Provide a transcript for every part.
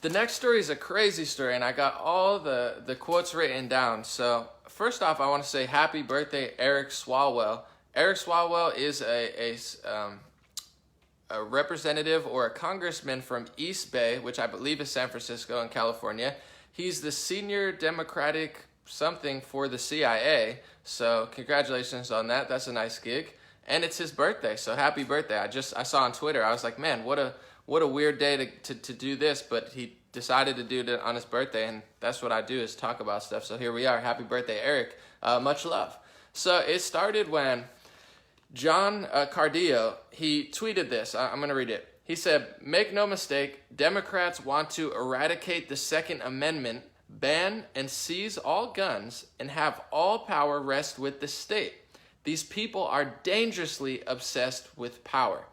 The next story is a crazy story, and I got all the quotes written down. So first off, I want to say happy birthday, Eric Swalwell. Eric Swalwell is a representative or a congressman from East Bay, which I believe is San Francisco in California. He's the senior Democratic something for the CIA. So congratulations on that. That's a nice gig. And it's his birthday, so happy birthday. I saw on Twitter, I was like, man, what a weird day to do this, but he decided to do it on his birthday, and that's what I do, is talk about stuff. So here we are. Happy birthday, Eric. Much love. So it started when John Cardillo, he tweeted this. I'm going to read it. He said, "Make no mistake, Democrats want to eradicate the Second Amendment, ban and seize all guns, and have all power rest with the state. These people are dangerously obsessed with power."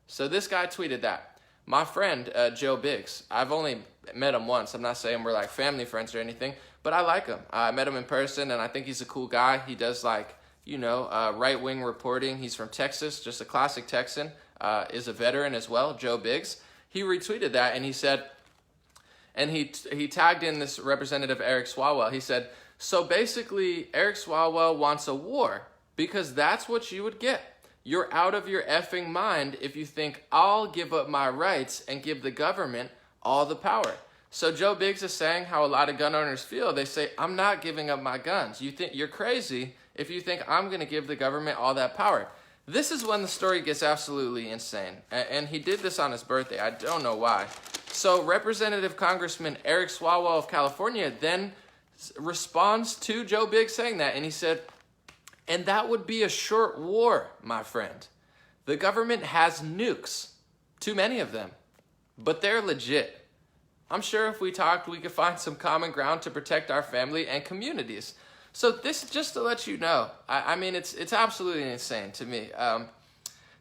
So this guy tweeted that. My friend, Joe Biggs, I've only met him once. I'm not saying we're like family friends or anything, but I like him. I met him in person, and I think he's a cool guy. He does right-wing reporting. He's from Texas, just a classic Texan, is a veteran as well, Joe Biggs. He retweeted that, and he said, and he tagged in this representative, Eric Swalwell. He said, "So basically, Eric Swalwell wants a war, because that's what you would get. You're out of your effing mind if you think I'll give up my rights and give the government all the power." So Joe Biggs is saying how a lot of gun owners feel. They say, I'm not giving up my guns. You think you're crazy if you think I'm going to give the government all that power. This is when the story gets absolutely insane. And he did this on his birthday. I don't know why. So Representative Congressman Eric Swalwell of California then responds to Joe Biggs saying that, and he said, "And that would be a short war, my friend. The government has nukes, too many of them, but they're legit. I'm sure if we talked, we could find some common ground to protect our family and communities." So this, just to let you know, I mean, it's absolutely insane to me.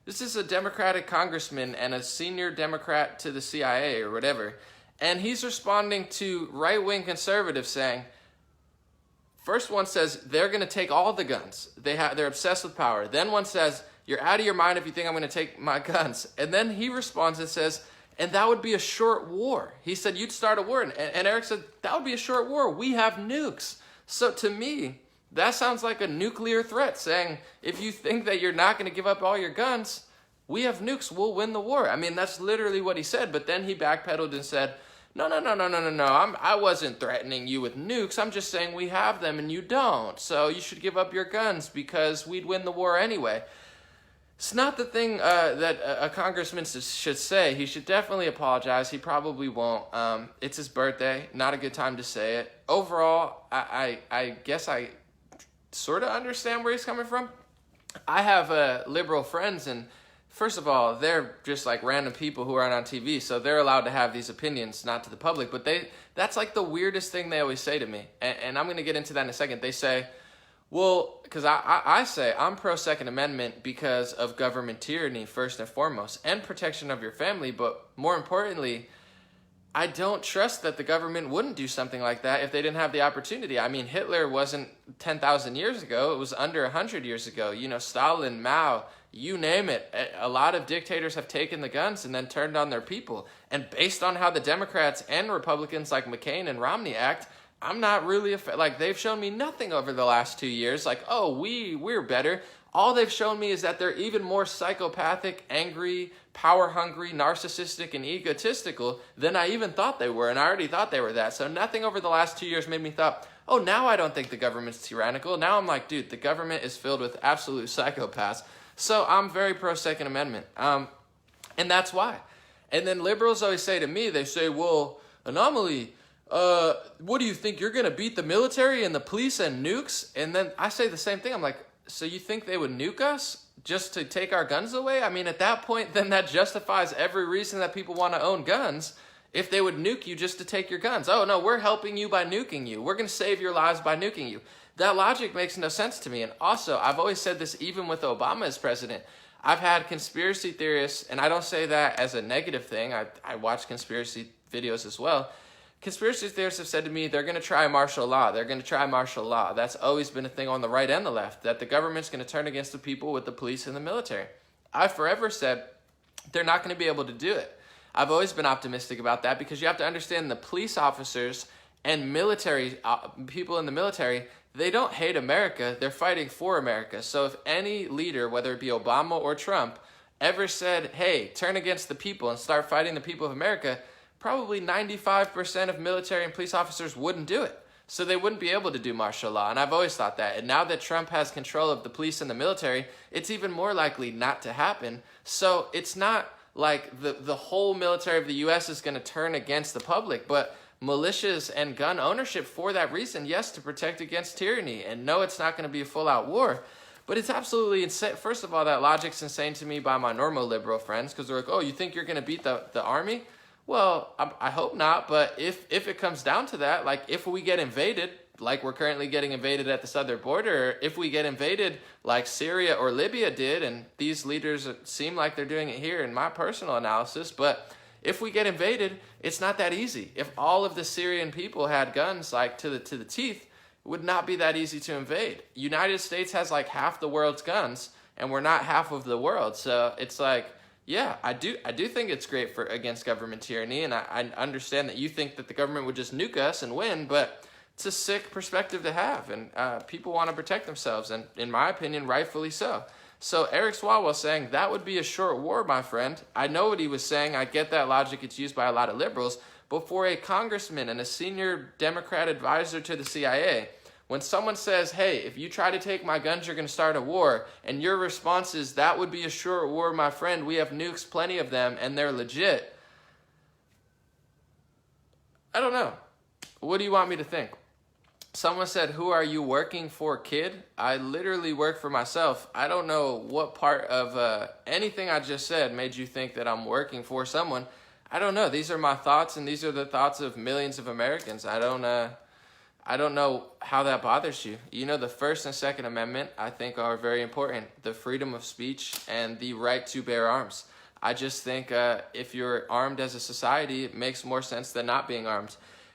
This is a Democratic congressman and a senior Democrat to the CIA or whatever, and he's responding to right-wing conservatives saying, first one says, they're going to take all the guns. They're obsessed with power. Then one says, you're out of your mind if you think I'm going to take my guns. And then he responds and says, and that would be a short war. He said, you'd start a war. And Eric said, that would be a short war. We have nukes. So to me, that sounds like a nuclear threat, saying, if you think that you're not going to give up all your guns, we have nukes. We'll win the war. I mean, that's literally what he said. But then he backpedaled and said, no. I wasn't threatening you with nukes. I'm just saying we have them and you don't. So you should give up your guns because we'd win the war anyway. It's not the thing that a congressman should say. He should definitely apologize. He probably won't. It's his birthday. Not a good time to say it. Overall, I guess I sort of understand where he's coming from. I have liberal friends, and first of all, they're just like random people who aren't on TV, so they're allowed to have these opinions, not to the public. But that's like the weirdest thing they always say to me, and I'm going to get into that in a second. They say, well, because I say I'm pro-Second Amendment because of government tyranny, first and foremost, and protection of your family, but more importantly, I don't trust that the government wouldn't do something like that if they didn't have the opportunity. I mean, Hitler wasn't 10,000 years ago. It was under 100 years ago. You know, Stalin, Mao, you name it. A lot of dictators have taken the guns and then turned on their people. And based on how the Democrats and Republicans like McCain and Romney act, I'm not really, like, they've shown me nothing over the last 2 years. Like, oh, we're better. All they've shown me is that they're even more psychopathic, angry, power-hungry, narcissistic, and egotistical than I even thought they were, and I already thought they were that. So nothing over the last 2 years made me thought, oh, now I don't think the government's tyrannical. Now I'm like, dude, the government is filled with absolute psychopaths. So I'm very pro-Second Amendment, and that's why. And then liberals always say to me, they say, well, Anomaly, what do you think? You're going to beat the military and the police and nukes? And then I say the same thing. I'm like, so you think they would nuke us just to take our guns away? I mean, at that point, then that justifies every reason that people want to own guns. If they would nuke you just to take your guns. Oh, no, we're helping you by nuking you. We're going to save your lives by nuking you. That logic makes no sense to me. And also, I've always said this even with Obama as president. I've had conspiracy theorists, and I don't say that as a negative thing. I watch conspiracy videos as well. Conspiracy theorists have said to me, they're going to try martial law. They're going to try martial law. That's always been a thing on the right and the left, that the government's going to turn against the people with the police and the military. I've forever said they're not going to be able to do it. I've always been optimistic about that because you have to understand the police officers and military people in the military, they don't hate America. They're fighting for America. So if any leader, whether it be Obama or Trump, ever said, hey, turn against the people and start fighting the people of America, probably 95% of military and police officers wouldn't do it. So they wouldn't be able to do martial law. And I've always thought that. And now that Trump has control of the police and the military, it's even more likely not to happen. So it's not like the whole military of the U.S. is going to turn against the public, but militias and gun ownership for that reason, yes, to protect against tyranny. And no, it's not going to be a full-out war. But it's absolutely insane. First of all, that logic's insane to me by my normal liberal friends because they're like, oh, you think you're going to beat the army? Well, I hope not, but if it comes down to that, like if we get invaded, like we're currently getting invaded at the southern border, if we get invaded like Syria or Libya did, and these leaders seem like they're doing it here in my personal analysis, but if we get invaded, it's not that easy. If all of the Syrian people had guns like to the teeth, it would not be that easy to invade. United States has like half the world's guns, and we're not half of the world, so it's like, yeah, I do think it's great for against government tyranny, and I understand that you think that the government would just nuke us and win, but it's a sick perspective to have, and people want to protect themselves, and in my opinion, rightfully so. So Eric Swalwell saying that would be a short war, my friend. I know what he was saying. I get that logic. It's used by a lot of liberals, but for a congressman and a senior Democrat advisor to the CIA, when someone says, hey, if you try to take my guns, you're going to start a war, and your response is, that would be a short war, my friend. We have nukes, plenty of them, and they're legit. I don't know. What do you want me to think? Someone said, who are you working for, kid? I literally work for myself. I don't know what part of anything I just said made you think that I'm working for someone. I don't know. These are my thoughts, and these are the thoughts of millions of Americans. I don't know how that bothers you. You know, the First and Second Amendment, I think, are very important. The freedom of speech and the right to bear arms. I just think if you're armed as a society, it makes more sense than not being armed.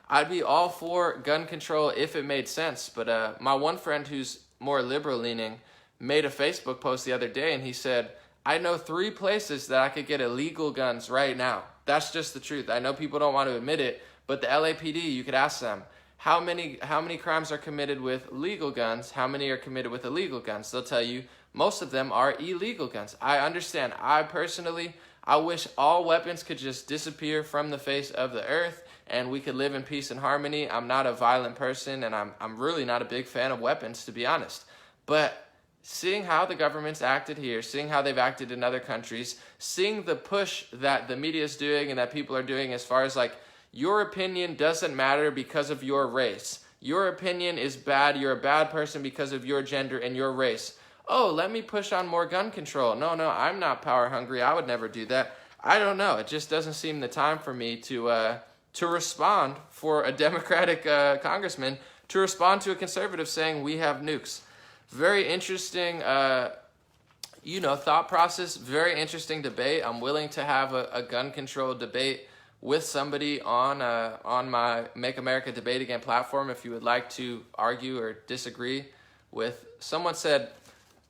I'd be all for gun control if it made sense, but my one friend who's more liberal-leaning made a Facebook post the other day, and he said, I know 3 places that I could get illegal guns right now. That's just the truth. I know people don't want to admit it, but the LAPD, you could ask them, how many crimes are committed with legal guns? How many are committed with illegal guns? They'll tell you most of them are illegal guns. I understand. I wish all weapons could just disappear from the face of the earth and we could live in peace and harmony. I'm not a violent person, and I'm really not a big fan of weapons, to be honest. But seeing how the government's acted here, seeing how they've acted in other countries, seeing the push that the media is doing and that people are doing as far as like, your opinion doesn't matter because of your race. Your opinion is bad. You're a bad person because of your gender and your race. Oh, let me push on more gun control. No, I'm not power hungry. I would never do that. I don't know. It just doesn't seem the time for me to respond for a Democratic congressman to respond to a conservative saying we have nukes. Very interesting, thought process. Very interesting debate. I'm willing to have a gun control debate with somebody on my Make America Debate Again platform if you would like to argue or disagree with. Someone said,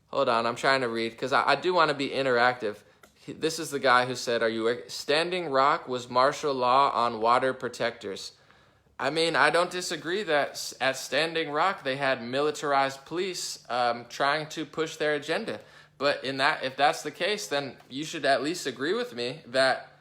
hold on, I'm trying to read because I do want to be interactive. This is the guy who said, Standing Rock was martial law on water protectors. I mean, I don't disagree that at Standing Rock they had militarized police trying to push their agenda. But if that's the case, then you should at least agree with me that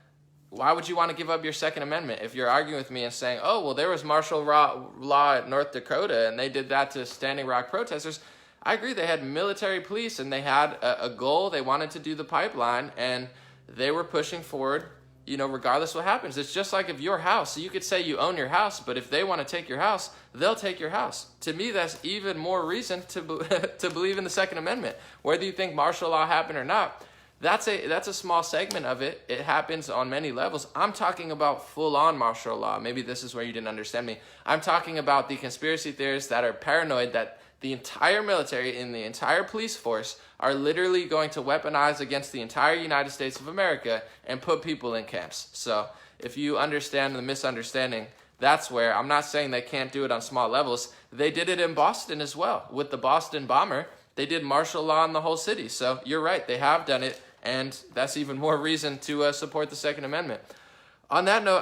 why would you want to give up your Second Amendment if you're arguing with me and saying, oh, well, there was martial law at North Dakota and they did that to Standing Rock protesters. I agree. They had military police and they had a goal. They wanted to do the pipeline and they were pushing forward, regardless what happens. It's just like if your house, so you could say you own your house, but if they want to take your house, they'll take your house. To me, that's even more reason to believe in the Second Amendment. Whether you think martial law happened or not, that's a small segment of it. It happens on many levels. I'm talking about full-on martial law. Maybe this is where you didn't understand me. I'm talking about the conspiracy theorists that are paranoid that the entire military and the entire police force are literally going to weaponize against the entire United States of America and put people in camps. So if you understand the misunderstanding, that's where I'm not saying they can't do it on small levels. They did it in Boston as well. With the Boston bomber, they did martial law in the whole city. So you're right, they have done it, and that's even more reason to support the Second Amendment. On that note,